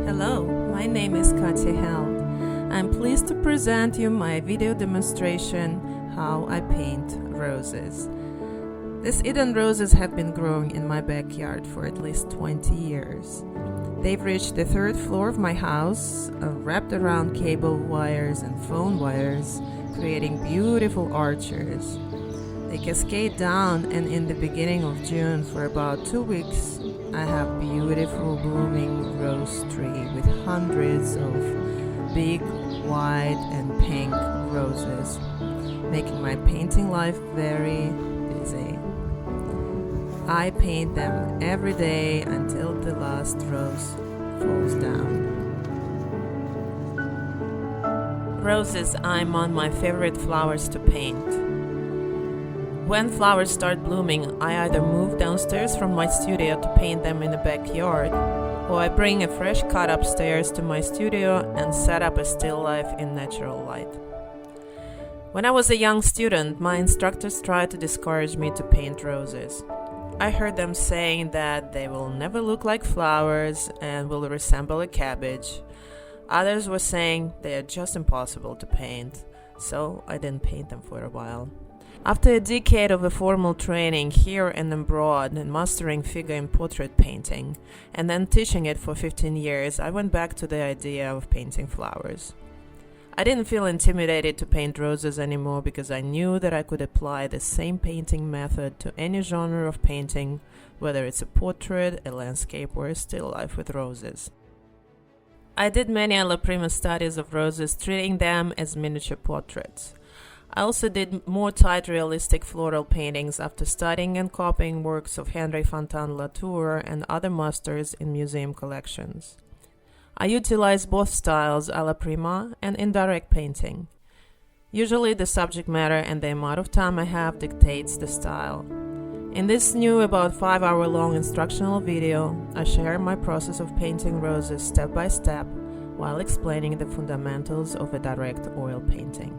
Hello, my name is Katya Held. I'm pleased to present you my video demonstration how I paint roses. These Eden roses have been growing in my backyard for at least 20 years. They've reached the third floor of my house, wrapped around cable wires and phone wires, creating beautiful arches. They cascade down, and in the beginning of June, for about 2 weeks, I have beautiful blooming rose tree with hundreds of big, white and pink roses, making my painting life very busy. I paint them every day until the last rose falls down. Roses are among my favorite flowers to paint. When flowers start blooming, I either move downstairs from my studio to paint them in the backyard, or I bring a fresh cut upstairs to my studio and set up a still life in natural light. When I was a young student, my instructors tried to discourage me to paint roses. I heard them saying that they will never look like flowers and will resemble a cabbage. Others were saying they are just impossible to paint, so I didn't paint them for a while. After a decade of a formal training here and abroad and mastering figure and portrait painting, and then teaching it for 15 years, I went back to the idea of painting flowers. I didn't feel intimidated to paint roses anymore because I knew that I could apply the same painting method to any genre of painting, whether it's a portrait, a landscape, or a still life with roses. I did many alla prima studies of roses, treating them as miniature portraits. I also did more tight realistic floral paintings after studying and copying works of Henri Fontaine-Latour and other masters in museum collections. I utilize both styles, alla prima and indirect painting. Usually the subject matter and the amount of time I have dictates the style. In this new about 5-hour-long instructional video, I share my process of painting roses step by step while explaining the fundamentals of a direct oil painting.